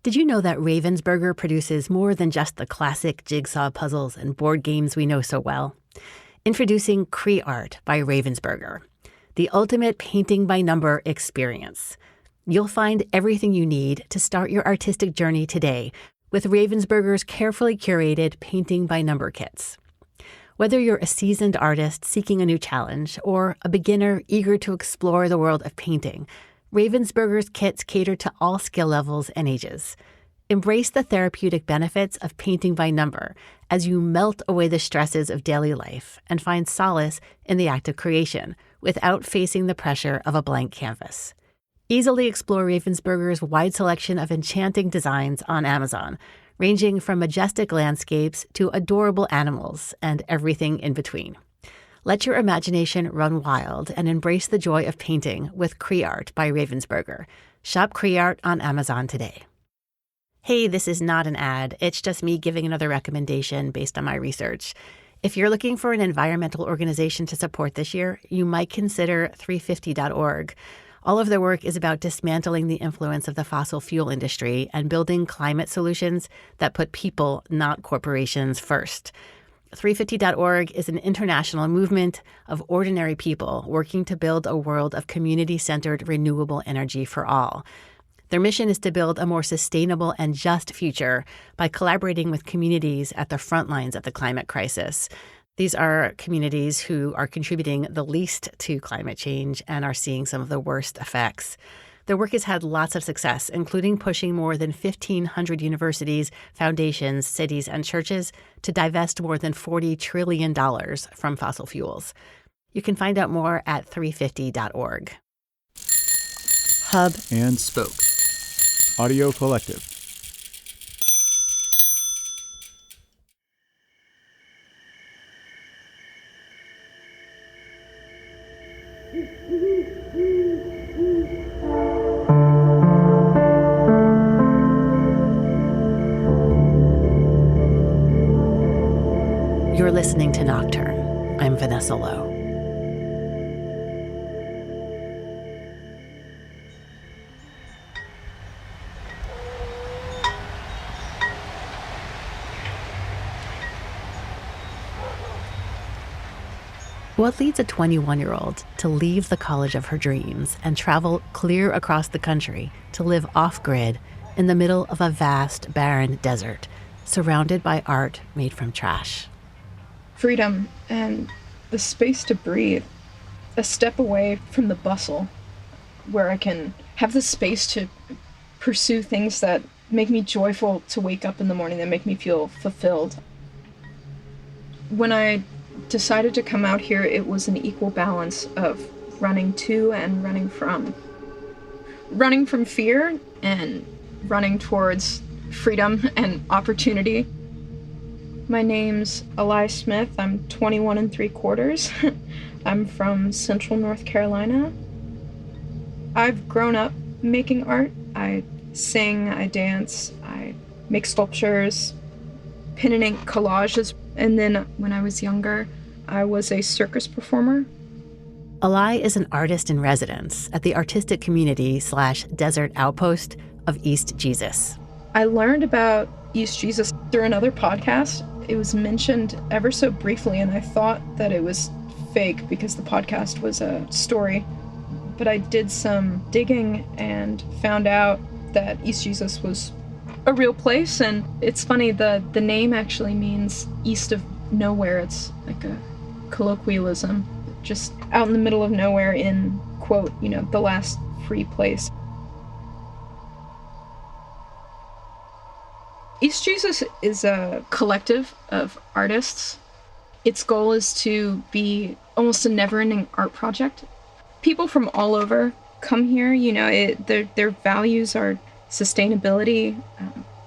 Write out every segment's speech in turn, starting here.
Did you know that Ravensburger produces more than just the classic jigsaw puzzles and board games we know so well? Introducing Cree Art by Ravensburger, the ultimate painting by number experience. You'll find everything you need to start your artistic journey today with Ravensburger's carefully curated painting by number kits. Whether you're a seasoned artist seeking a new challenge or a beginner eager to explore the world of painting, Ravensburger's kits cater to all skill levels and ages. Embrace the therapeutic benefits of painting by number as you melt away the stresses of daily life and find solace in the act of creation without facing the pressure of a blank canvas. Easily explore Ravensburger's wide selection of enchanting designs on Amazon, ranging from majestic landscapes to adorable animals and everything in between. Let your imagination run wild and embrace the joy of painting with Cree Art by Ravensburger. Shop Cree Art on Amazon today. Hey, this is not an ad. It's just me giving another recommendation based on my research. If you're looking for an environmental organization to support this year, you might consider 350.org. All of their work is about dismantling the influence of the fossil fuel industry and building climate solutions that put people, not corporations, first. 350.org is an international movement of ordinary people working to build a world of community-centered renewable energy for all. Their mission is to build a more sustainable and just future by collaborating with communities at the front lines of the climate crisis. These are communities who are contributing the least to climate change and are seeing some of the worst effects. Their work has had lots of success, including pushing more than 1,500 universities, foundations, cities, and churches to divest more than $40 trillion from fossil fuels. You can find out more at 350.org. Hub and Spoke. Audio Collective. You're listening to Nocturne. I'm Vanessa Lowe. What leads a 21-year-old to leave the college of her dreams and travel clear across the country to live off-grid in the middle of a vast, barren desert, surrounded by art made from trash? Freedom and the space to breathe, a step away from the bustle, where I can have the space to pursue things that make me joyful to wake up in the morning, that make me feel fulfilled. When I decided to come out here, it was an equal balance of running to and running from. Running from fear and running towards freedom and opportunity. My name's Eli Smith. I'm 21 3/4. I'm from Central North Carolina. I've grown up making art. I sing, I dance, I make sculptures, pen and ink collages. And then when I was younger, I was a circus performer. Eli is an artist in residence at the artistic community/desert outpost of East Jesus. I learned about East Jesus through another podcast. It was mentioned ever so briefly, and I thought that it was fake because the podcast was a story. But I did some digging and found out that East Jesus was a real place. And it's funny, the name actually means east of nowhere. It's like a colloquialism, just out in the middle of nowhere in, quote, the last free place. East Jesus is a collective of artists. Its goal is to be almost a never-ending art project. People from all over come here. Their values are sustainability,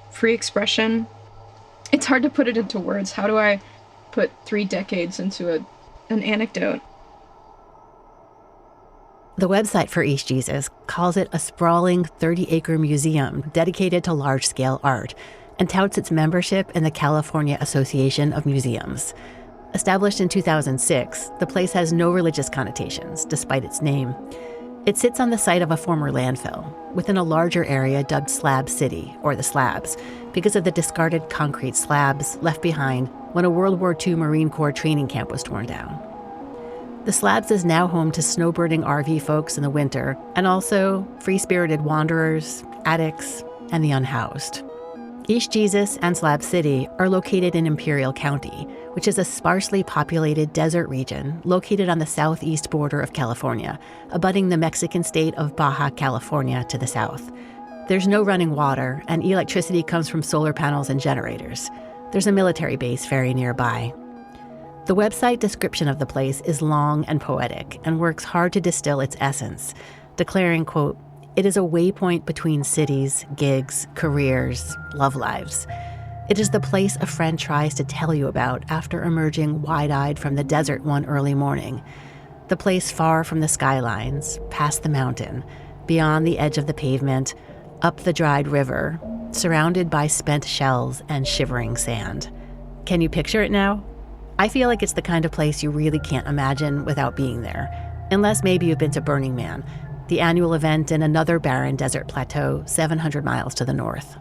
free expression. It's hard to put it into words. How do I put 3 decades into an anecdote? The website for East Jesus calls it a sprawling 30-acre museum dedicated to large-scale art and touts its membership in the California Association of Museums. Established in 2006, the place has no religious connotations, despite its name. It sits on the site of a former landfill, within a larger area dubbed Slab City, or the Slabs, because of the discarded concrete slabs left behind when a World War II Marine Corps training camp was torn down. The Slabs is now home to snowbirding RV folks in the winter, and also free-spirited wanderers, addicts, and the unhoused. East Jesus and Slab City are located in Imperial County, which is a sparsely populated desert region located on the southeast border of California, abutting the Mexican state of Baja California to the south. There's no running water, and electricity comes from solar panels and generators. There's a military base very nearby. The website description of the place is long and poetic and works hard to distill its essence, declaring, quote, "It is a waypoint between cities, gigs, careers, love lives. It is the place a friend tries to tell you about after emerging wide-eyed from the desert one early morning. The place far from the skylines, past the mountain, beyond the edge of the pavement, up the dried river, surrounded by spent shells and shivering sand." Can you picture it now? I feel like it's the kind of place you really can't imagine without being there, unless maybe you've been to Burning Man, the annual event in another barren desert plateau 700 miles to the north.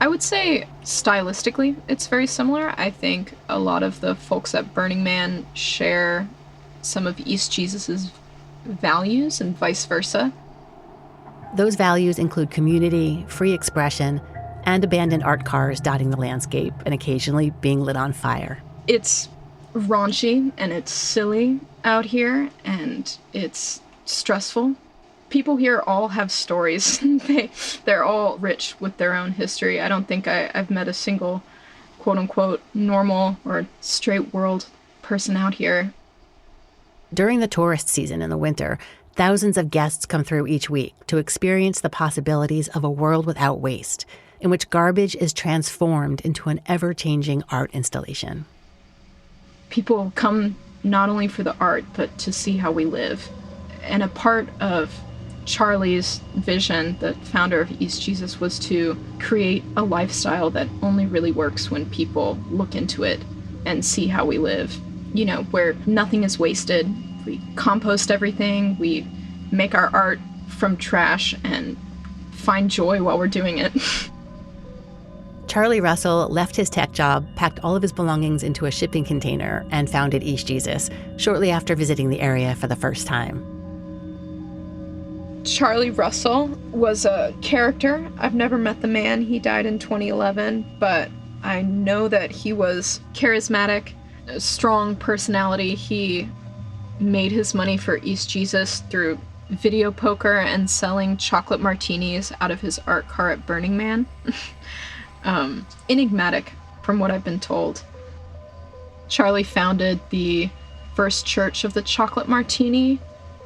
I would say stylistically it's very similar. I think a lot of the folks at Burning Man share some of East Jesus's values and vice versa. Those values include community, free expression, and abandoned art cars dotting the landscape and occasionally being lit on fire. It's raunchy and it's silly out here, and it's stressful. People here all have stories. They're all rich with their own history. I don't think I've met a single quote-unquote normal or straight world person out here. During the tourist season in the winter, thousands of guests come through each week to experience the possibilities of a world without waste, in which garbage is transformed into an ever-changing art installation. People come not only for the art, but to see how we live. And a part of Charlie's vision, the founder of East Jesus, was to create a lifestyle that only really works when people look into it and see how we live. You know, where nothing is wasted. We compost everything, we make our art from trash and find joy while we're doing it. Charlie Russell left his tech job, packed all of his belongings into a shipping container, and founded East Jesus shortly after visiting the area for the first time. Charlie Russell was a character. I've never met the man. He died in 2011, but I know that he was charismatic, a strong personality. He made his money for East Jesus through video poker and selling chocolate martinis out of his art car at Burning Man. Enigmatic, from what I've been told. Charlie founded the first church of the chocolate martini,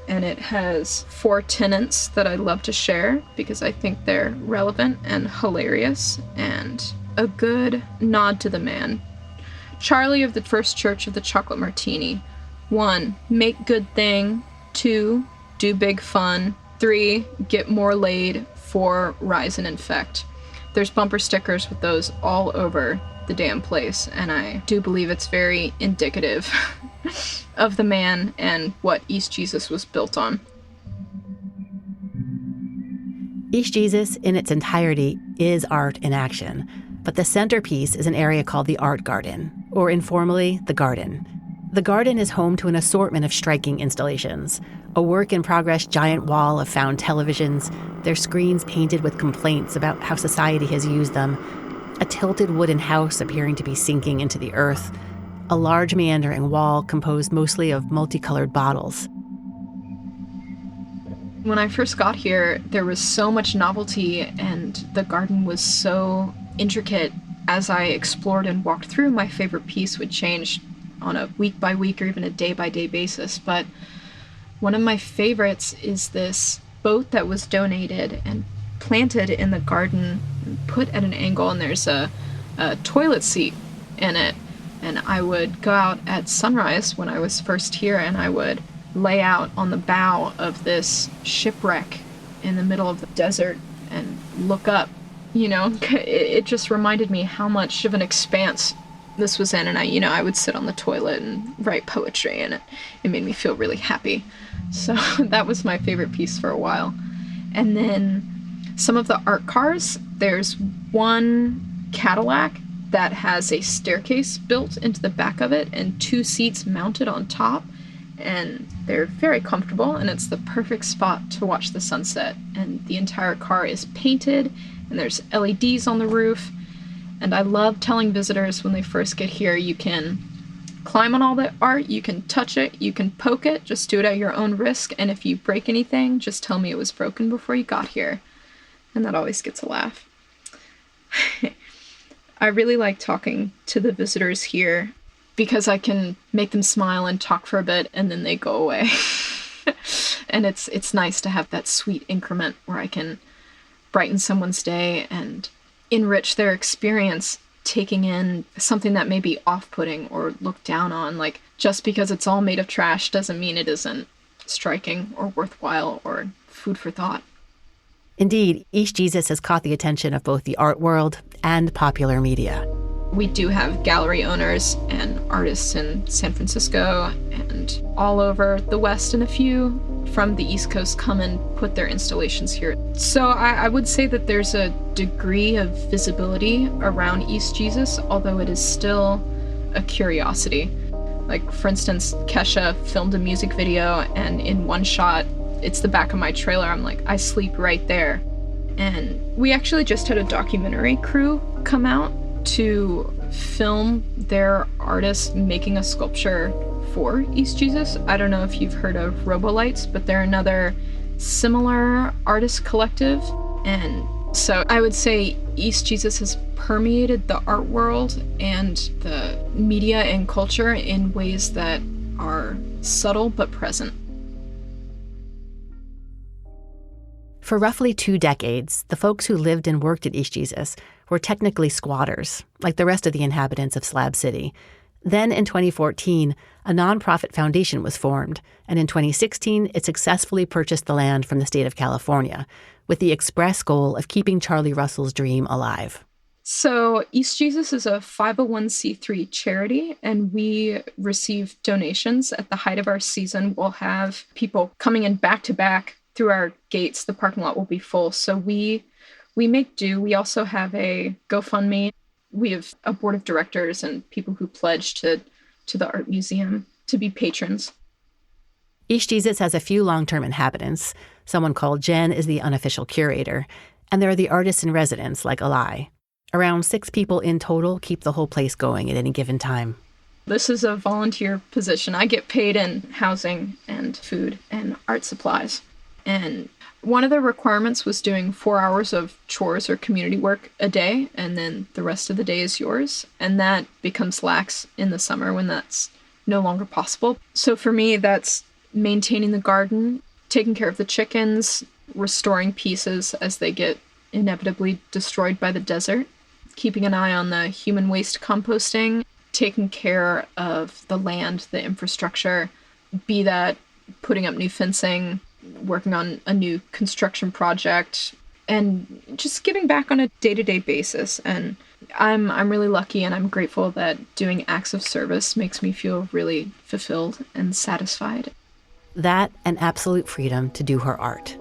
and it has 4 tenets that I'd love to share because I think they're relevant and hilarious and a good nod to the man. Charlie of the first church of the chocolate martini. 1, make good thing. 2, do big fun. 3, get more laid. 4, rise and infect. There's bumper stickers with those all over the damn place, and I do believe it's very indicative of the man and what East Jesus was built on. East Jesus, in its entirety, is art in action, but the centerpiece is an area called the Art Garden, or informally, the Garden. The Garden is home to an assortment of striking installations, a work-in-progress giant wall of found televisions, their screens painted with complaints about how society has used them, a tilted wooden house appearing to be sinking into the earth, a large meandering wall composed mostly of multicolored bottles. When I first got here, there was so much novelty, and the garden was so intricate. As I explored and walked through, my favorite piece would change on a week-by-week or even a day-by-day basis. But one of my favorites is this boat that was donated and planted in the garden, put at an angle, and there's a toilet seat in it. And I would go out at sunrise when I was first here, and I would lay out on the bow of this shipwreck in the middle of the desert and look up. You know, it just reminded me how much of an expanse this was in, and I would sit on the toilet and write poetry, and it made me feel really happy. So that was my favorite piece for a while. And then some of the art cars, there's one Cadillac that has a staircase built into the back of it and 2 seats mounted on top. And they're very comfortable, and it's the perfect spot to watch the sunset. And the entire car is painted, and there's LEDs on the roof. And I love telling visitors when they first get here, you can climb on all the art, you can touch it, you can poke it, just do it at your own risk. And if you break anything, just tell me it was broken before you got here. And that always gets a laugh. I really like talking to the visitors here because I can make them smile and talk for a bit and then they go away. And it's nice to have that sweet increment where I can brighten someone's day and enrich their experience, taking in something that may be off-putting or looked down on. Like, just because it's all made of trash doesn't mean it isn't striking or worthwhile or food for thought. Indeed, East Jesus has caught the attention of both the art world and popular media. We do have gallery owners and artists in San Francisco and all over the West, and a few from the East Coast come and put their installations here. So I would say that there's a degree of visibility around East Jesus, although it is still a curiosity. Like, for instance, Kesha filmed a music video, and in one shot, it's the back of my trailer. I'm like, I sleep right there. And we actually just had a documentary crew come out to film their artists making a sculpture for East Jesus. I don't know if you've heard of Robolights, but they're another similar artist collective. And so I would say East Jesus has permeated the art world and the media and culture in ways that are subtle but present. For roughly 2 decades, the folks who lived and worked at East Jesus were technically squatters, like the rest of the inhabitants of Slab City. Then in 2014, a nonprofit foundation was formed, and in 2016, it successfully purchased the land from the state of California, with the express goal of keeping Charlie Russell's dream alive. So East Jesus is a 501c3 charity, and we receive donations. At the height of our season, we'll have people coming in back to back through our gates. The parking lot will be full. So we make do. We also have a GoFundMe. We have a board of directors and people who pledge to the art museum to be patrons. East Jesus has a few long-term inhabitants. Someone called Jen is the unofficial curator. And there are the artists in residence, like Alai. Around 6 people in total keep the whole place going at any given time. This is a volunteer position. I get paid in housing and food and art supplies. And one of the requirements was doing 4 hours of chores or community work a day, and then the rest of the day is yours. And that becomes lax in the summer when that's no longer possible. So for me, that's maintaining the garden, taking care of the chickens, restoring pieces as they get inevitably destroyed by the desert, keeping an eye on the human waste composting, taking care of the land, the infrastructure, be that putting up new fencing, working on a new construction project, and just giving back on a day-to-day basis. And I'm really lucky, and I'm grateful that doing acts of service makes me feel really fulfilled and satisfied. That and absolute freedom to do her art.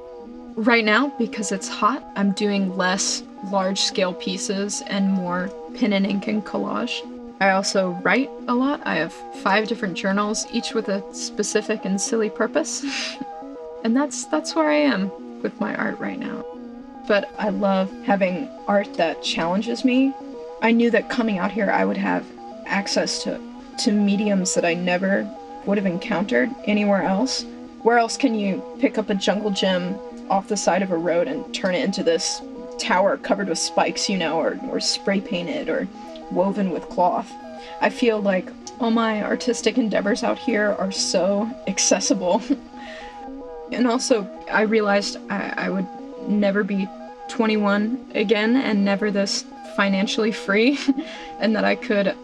Right now, because it's hot, I'm doing less large-scale pieces and more pen and ink and collage. I also write a lot. I have 5 different journals, each with a specific and silly purpose. And that's where I am with my art right now. But I love having art that challenges me. I knew that coming out here I would have access to mediums that I never would have encountered anywhere else. Where else can you pick up a jungle gym off the side of a road and turn it into this tower covered with spikes, or spray painted or woven with cloth? I feel like all my artistic endeavors out here are so accessible. And also, I realized I would never be 21 again and never this financially free, and that I could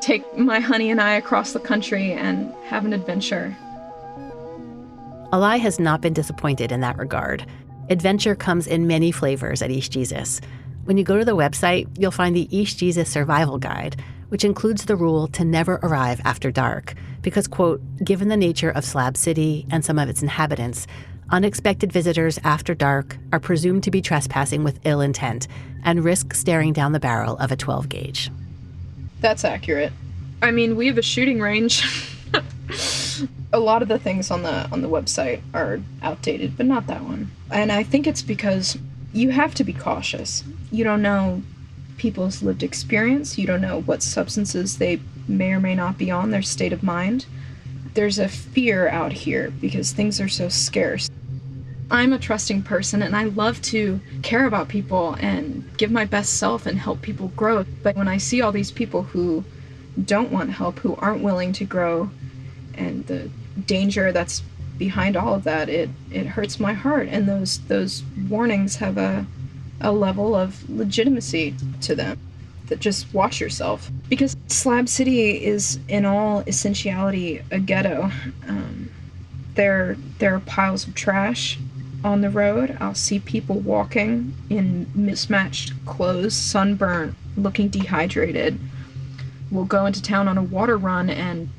take my honey and I across the country and have an adventure. Alai has not been disappointed in that regard. Adventure comes in many flavors at East Jesus. When you go to the website, you'll find the East Jesus Survival Guide, which includes the rule to never arrive after dark because, quote, given the nature of Slab City and some of its inhabitants, unexpected visitors after dark are presumed to be trespassing with ill intent and risk staring down the barrel of a 12 gauge. That's accurate. I mean, we have a shooting range. A lot of the things on the website are outdated, but not that one. And I think it's because you have to be cautious. You don't know people's lived experience. You don't know what substances they may or may not be on, their state of mind. There's a fear out here because things are so scarce. I'm a trusting person and I love to care about people and give my best self and help people grow. But when I see all these people who don't want help, who aren't willing to grow, and the danger that's behind all of that, it hurts my heart. And those warnings have a level of legitimacy to them. That just watch yourself. Because Slab City is, in all essentiality, a ghetto. There are piles of trash on the road. I'll see people walking in mismatched clothes, sunburnt, looking dehydrated. We'll go into town on a water run and,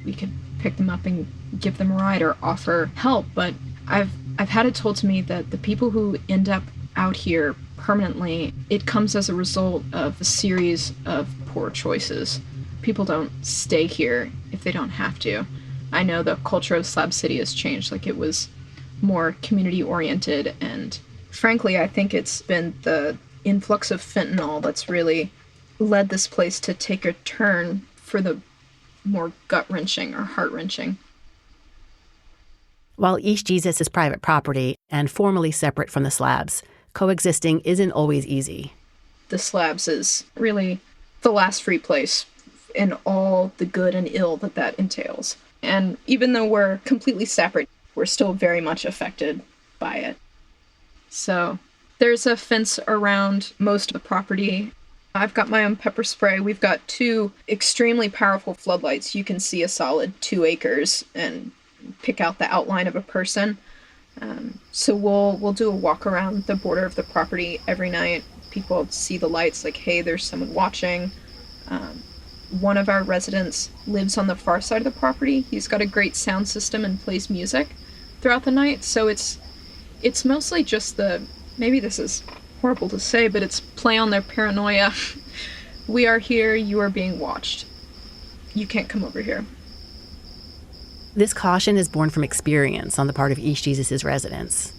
we could pick them up and give them a ride or offer help. But I've had it told to me that the people who end up out here permanently, it comes as a result of a series of poor choices. People don't stay here if they don't have to. I know the culture of Slab City has changed. Like, it was more community oriented, and frankly, I think it's been the influx of fentanyl that's really led this place to take a turn for the more gut-wrenching or heart-wrenching. While East Jesus is private property and formally separate from the Slabs, coexisting isn't always easy. The Slabs is really the last free place in all the good and ill that entails. And even though we're completely separate, we're still very much affected by it. So there's a fence around most of the property. I've got my own pepper spray. We've got 2 extremely powerful floodlights. You can see a solid 2 acres and pick out the outline of a person. So we'll do a walk around the border of the property every night. People see the lights like, hey, there's someone watching. One of our residents lives on the far side of the property. He's got a great sound system and plays music throughout the night. So it's mostly just maybe this is horrible to say, but it's play on their paranoia. We are here, you are being watched. You can't come over here. This caution is born from experience on the part of East Jesus' residents.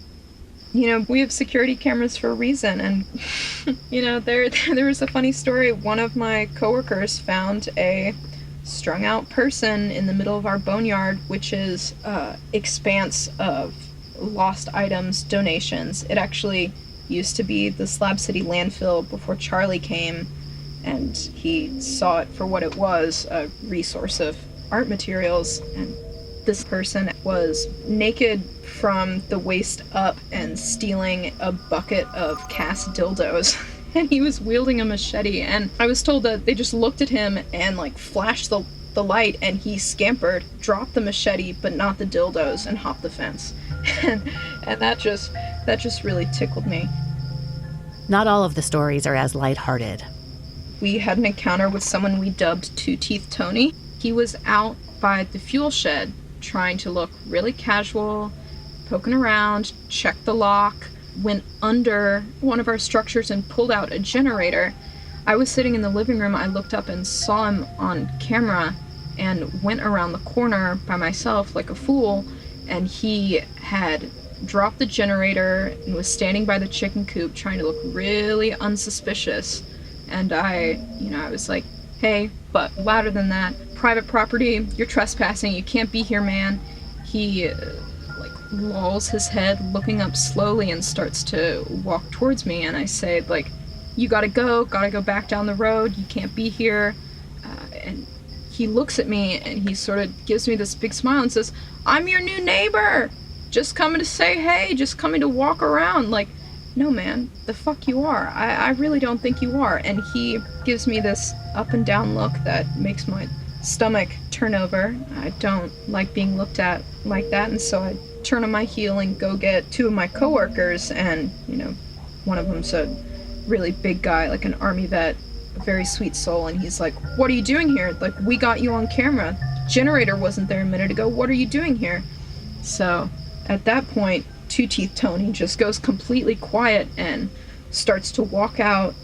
We have security cameras for a reason, and, there was a funny story. One of my coworkers found a strung out person in the middle of our boneyard, which is expanse of lost items, donations. It actually used to be the Slab City landfill before Charlie came, and he saw it for what it was, a resource of art materials. And this person was naked from the waist up and stealing a bucket of cast dildos. And he was wielding a machete, and I was told that they just looked at him and flashed the light, and he scampered, dropped the machete but not the dildos, and hopped the fence. and that just really tickled me. Not all of the stories are as lighthearted. We had an encounter with someone we dubbed Two Teeth Tony. He was out by the fuel shed trying to look really casual, poking around, checked the lock, went under one of our structures and pulled out a generator. I was sitting in the living room. I looked up and saw him on camera and went around the corner by myself like a fool, and he had dropped the generator and was standing by the chicken coop trying to look really unsuspicious. And I was like, hey, but louder than that, private property, you're trespassing, you can't be here, man. He lolls his head, looking up slowly, and starts to walk towards me. And I say, you gotta go back down the road, you can't be here. And he looks at me and he sort of gives me this big smile and says, I'm your new neighbor, just coming to say hey, just coming to walk around. No, man, the fuck you are. I really don't think you are. And he gives me this up and down look that makes my stomach turn over. I don't like being looked at like that, and so I turn on my heel and go get 2 of my coworkers, and one of them's a really big guy, like an army vet, a very sweet soul, and he's like, "What are you doing here? Like, we got you on camera. Generator wasn't there a minute ago. What are you doing here?" So at that point, Two Teeth Tony just goes completely quiet and starts to walk out,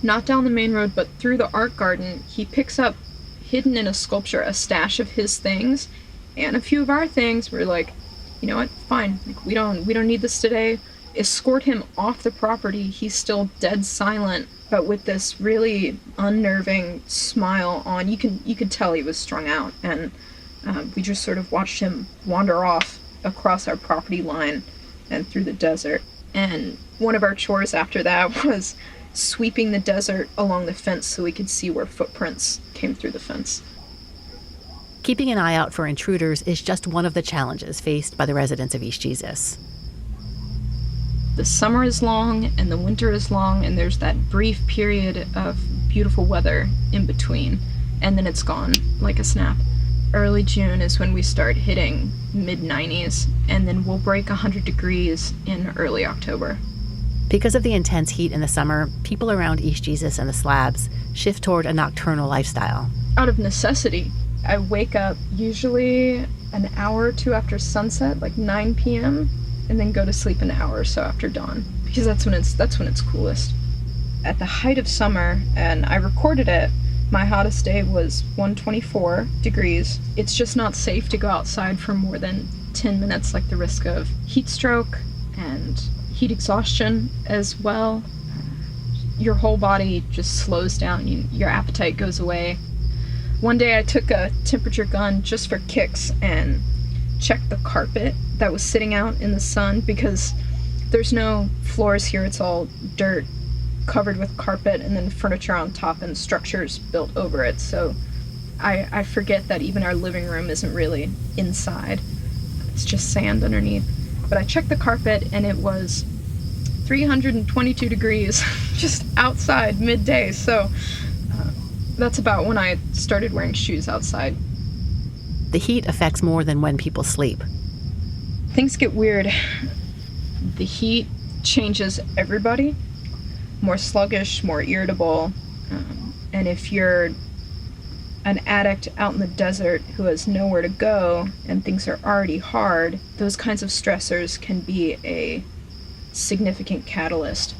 not down the main road, but through the art garden. He picks up, hidden in a sculpture, a stash of his things and a few of our things. We're like, you know what, fine, like, we don't need this today. Escort him off the property. He's still dead silent, but with this really unnerving smile on. You could tell he was strung out, and we just sort of watched him wander off across our property line and through the desert. And one of our chores after that was sweeping the desert along the fence so we could see where footprints came through the fence. Keeping an eye out for intruders is just one of the challenges faced by the residents of East Jesus. The summer is long and the winter is long, and there's that brief period of beautiful weather in between, and then it's gone like a snap. Early June is when we start hitting mid-90s, and then we'll break 100 degrees in early October. Because of the intense heat in the summer, people around East Jesus and the Slabs shift toward a nocturnal lifestyle. Out of necessity, I wake up usually an hour or two after sunset, like 9 p.m., and then go to sleep an hour or so after dawn, because that's when it's coolest. At the height of summer, and I recorded it, my hottest day was 124 degrees. It's just not safe to go outside for more than 10 minutes, like the risk of heat stroke and heat exhaustion as well. Your whole body just slows down. Your appetite goes away. One day I took a temperature gun just for kicks and checked the carpet that was sitting out in the sun, because there's no floors here. It's all dirt covered with carpet and then furniture on top and structures built over it. So I forget that even our living room isn't really inside. It's just sand underneath. But I checked the carpet and it was 322 degrees just outside midday. So that's about when I started wearing shoes outside. The heat affects more than when people sleep. Things get weird. The heat changes everybody. More sluggish, more irritable. And if you're an addict out in the desert who has nowhere to go and things are already hard, those kinds of stressors can be a significant catalyst.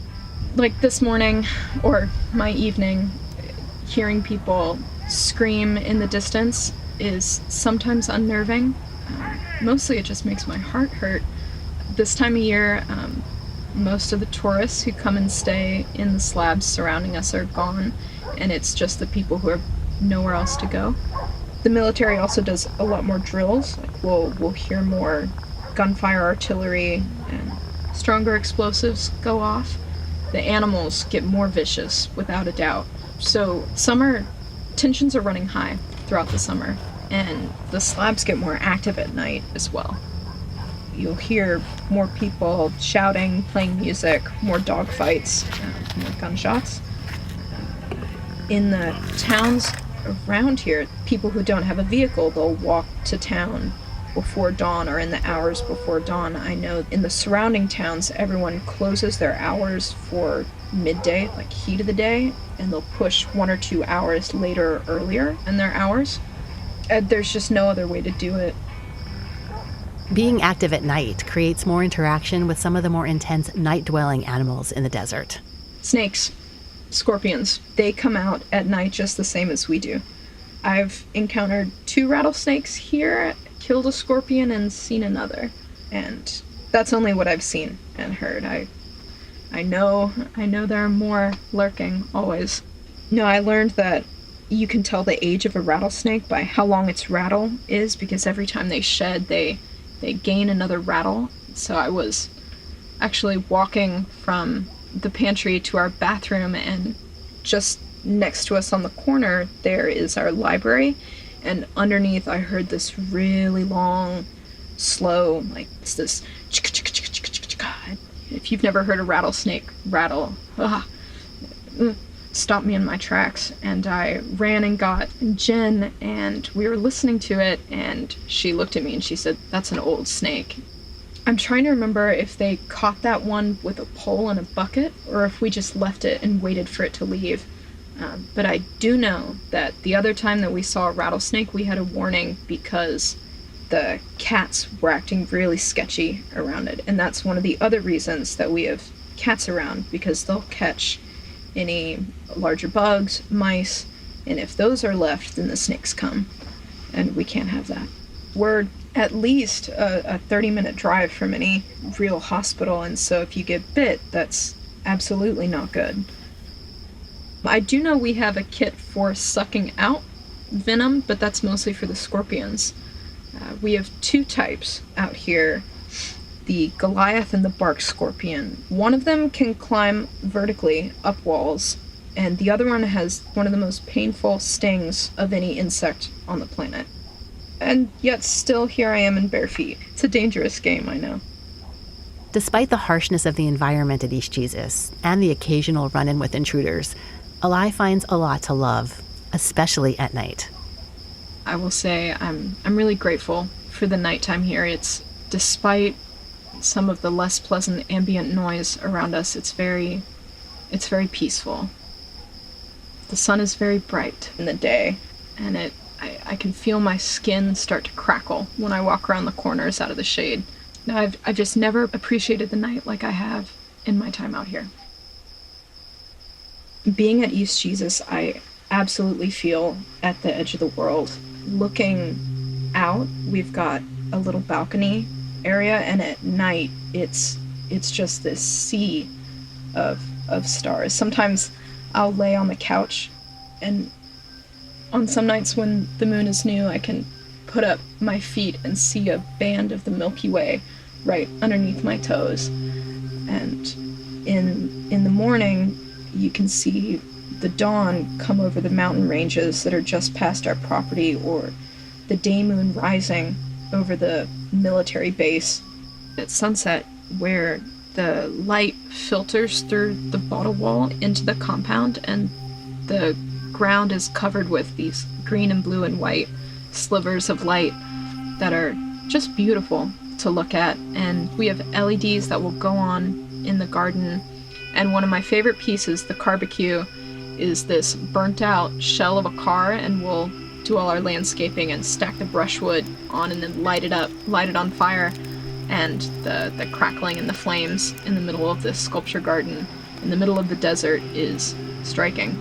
Like this morning, or my evening, hearing people scream in the distance is sometimes unnerving. Mostly it just makes my heart hurt. This time of year, most of the tourists who come and stay in the slabs surrounding us are gone, and it's just the people who have nowhere else to go. The military also does a lot more drills. Like we'll hear more gunfire, artillery, and stronger explosives go off. The animals get more vicious, without a doubt. So summer tensions are running high throughout the summer, and the slabs get more active at night as well. You'll hear more people shouting, playing music, more dogfights, more gunshots. In the towns around here, people who don't have a vehicle, they'll walk to town before dawn or in the hours before dawn. I know in the surrounding towns, everyone closes their hours for midday, like heat of the day, and they'll push 1 or 2 hours later or earlier in their hours. There's just no other way to do it. Being active at night creates more interaction with some of the more intense night-dwelling animals in the desert. Snakes, scorpions, they come out at night just the same as we do. I've encountered 2 rattlesnakes here, killed a scorpion, and seen another. And that's only what I've seen and heard. I know there are more lurking, always. No, I learned that you can tell the age of a rattlesnake by how long its rattle is, because every time they shed, they gain another rattle. So I was actually walking from the pantry to our bathroom, and just next to us on the corner, there is our library. And underneath, I heard this really long, slow, like, it's this if you've never heard a rattlesnake rattle, stopped me in my tracks. And I ran and got Jen, and we were listening to it, and she looked at me and she said, "That's an old snake." I'm trying to remember if they caught that one with a pole and a bucket, or if we just left it and waited for it to leave. But I do know that the other time that we saw a rattlesnake, we had a warning because the cats were acting really sketchy around it. And that's one of the other reasons that we have cats around, because they'll catch any larger bugs, mice, and if those are left, then the snakes come. And we can't have that. We're at least a 30-minute drive from any real hospital, and so if you get bit, that's absolutely not good. I do know we have a kit for sucking out venom, but that's mostly for the scorpions. We have two types out here, the Goliath and the bark scorpion. One of them can climb vertically up walls, and the other one has one of the most painful stings of any insect on the planet. And yet still here I am in bare feet. It's a dangerous game, I know. Despite the harshness of the environment at East Jesus and the occasional run-in with intruders, Eli finds a lot to love, especially at night. I will say I'm really grateful for the nighttime here. It's, despite some of the less pleasant ambient noise around us, it's very peaceful. The sun is very bright in the day, and I can feel my skin start to crackle when I walk around the corners out of the shade. Now, I've just never appreciated the night like I have in my time out here. Being at East Jesus, I absolutely feel at the edge of the world. Looking out, we've got a little balcony area, and at night, it's just this sea of stars. Sometimes I'll lay on the couch, and on some nights when the moon is new, I can put up my feet and see a band of the Milky Way right underneath my toes. And in the morning, you can see the dawn come over the mountain ranges that are just past our property, or the day moon rising over the military base at sunset, where the light filters through the bottle wall into the compound, and the ground is covered with these green and blue and white slivers of light that are just beautiful to look at. And we have LEDs that will go on in the garden, and one of my favorite pieces, the barbecue, is this burnt out shell of a car, and we'll do all our landscaping and stack the brushwood on and then light it on fire, and the crackling and the flames in the middle of this sculpture garden in the middle of the desert is striking.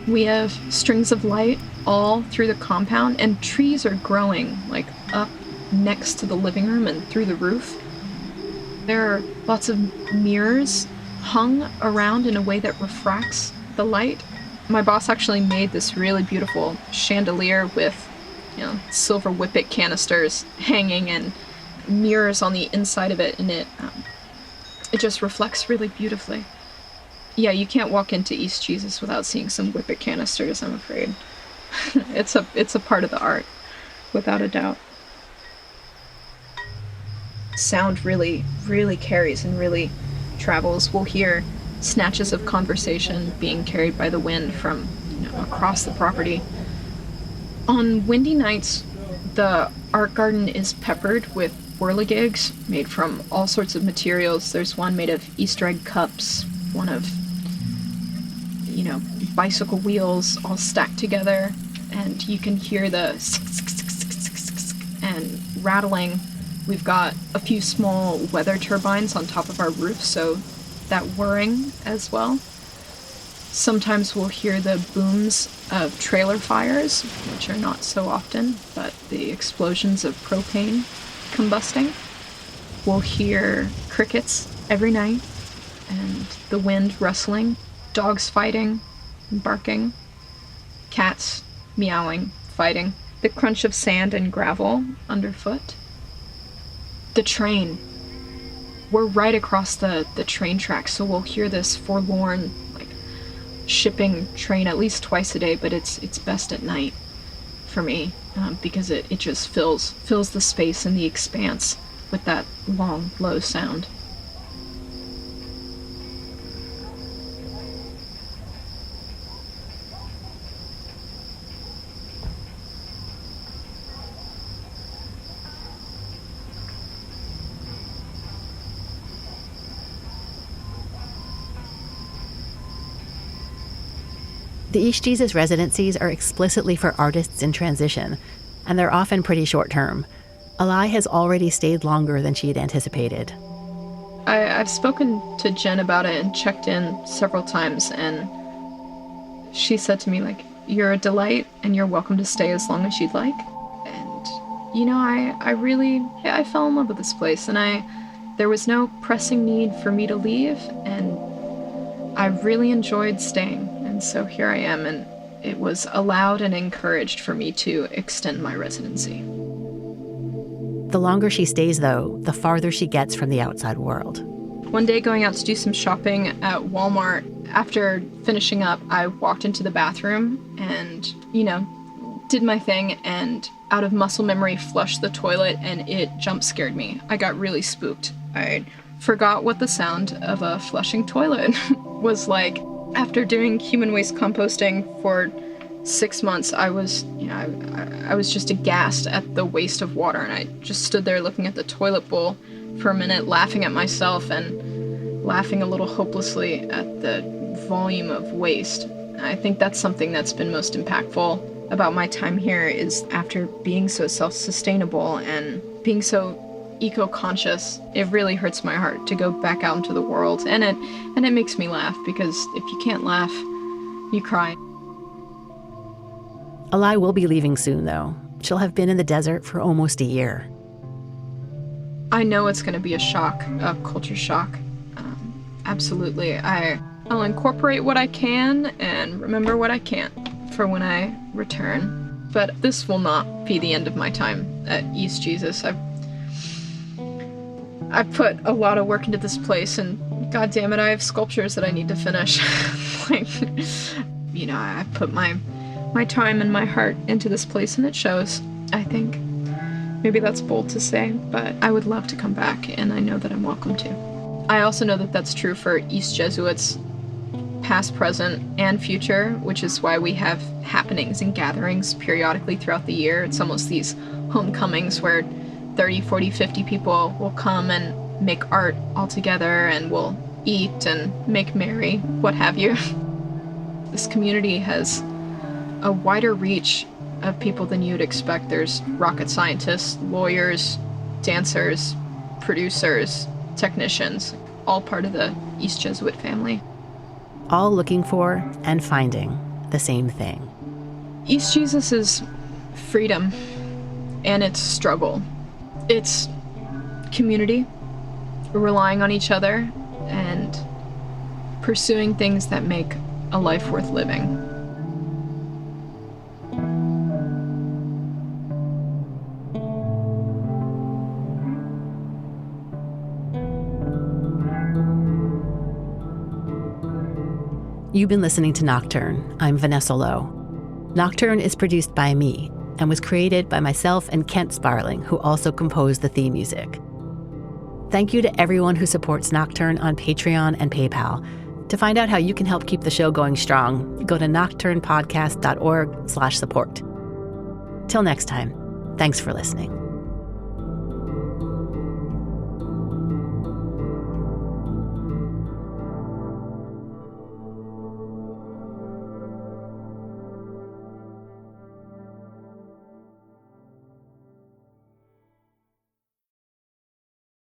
We have strings of light all through the compound, and trees are growing like up next to the living room and through the roof. There are lots of mirrors hung around in a way that refracts the light. My boss actually made this really beautiful chandelier with, silver whippet canisters hanging and mirrors on the inside of it, and it just reflects really beautifully. Yeah, you can't walk into East Jesus without seeing some whippet canisters, I'm afraid. It's a part of the art, without a doubt. Sound really, really carries and really travels. We'll hear snatches of conversation being carried by the wind from across the property. On windy nights, the art garden is peppered with whirligigs made from all sorts of materials. There's one made of Easter egg cups, one of bicycle wheels all stacked together, and you can hear the and rattling. We've got a few small weather turbines on top of our roof, so that whirring as well. Sometimes we'll hear the booms of trailer fires, which are not so often, but the explosions of propane combusting. We'll hear crickets every night, and the wind rustling, dogs fighting and barking, cats meowing, fighting, the crunch of sand and gravel underfoot. The train. We're right across the train tracks, so we'll hear this forlorn, shipping train at least twice a day, but it's best at night for me, because it just fills the space and the expanse with that long, low sound. The East Jesus residencies are explicitly for artists in transition, and they're often pretty short-term. Alai has already stayed longer than she had anticipated. I've spoken to Jen about it and checked in several times, and she said to me, like, you're a delight and you're welcome to stay as long as you'd like. And, you know, I fell in love with this place, and there was no pressing need for me to leave, and I really enjoyed staying. And so here I am, and it was allowed and encouraged for me to extend my residency. The longer she stays, though, the farther she gets from the outside world. One day, going out to do some shopping at Walmart, after finishing up, I walked into the bathroom and, did my thing, and out of muscle memory flushed the toilet, and it jump scared me. I got really spooked. I forgot what the sound of a flushing toilet was like. After doing human waste composting for 6 months, I was just aghast at the waste of water, and I just stood there looking at the toilet bowl for a minute, laughing at myself and laughing a little hopelessly at the volume of waste. I think that's something that's been most impactful about my time here, is after being so self-sustainable and being so eco-conscious, it really hurts my heart to go back out into the world, and it makes me laugh, because if you can't laugh, you cry. Alai will be leaving soon, though. She'll have been in the desert for almost a year. I know it's going to be a shock, a culture shock. Absolutely. I'll incorporate what I can and remember what I can't for when I return. But this will not be the end of my time at East Jesus. I've put a lot of work into this place, and God damn it, I have sculptures that I need to finish. I put my time and my heart into this place, and it shows, I think. Maybe that's bold to say, but I would love to come back, and I know that I'm welcome to. I also know that that's true for East Jesuits, past, present, and future, which is why we have happenings and gatherings periodically throughout the year. It's almost these homecomings where 30, 40, 50 people will come and make art all together, and will eat and make merry, what have you. This community has a wider reach of people than you'd expect. There's rocket scientists, lawyers, dancers, producers, technicians, all part of the East Jesuit family. All looking for and finding the same thing. East Jesus is freedom, and it's struggle. It's community, relying on each other, and pursuing things that make a life worth living. You've been listening to Nocturne. I'm Vanessa Lowe. Nocturne is produced by me and was created by myself and Kent Sparling, who also composed the theme music. Thank you to everyone who supports Nocturne on Patreon and PayPal. To find out how you can help keep the show going strong, go to nocturnepodcast.org/support. Till next time, thanks for listening.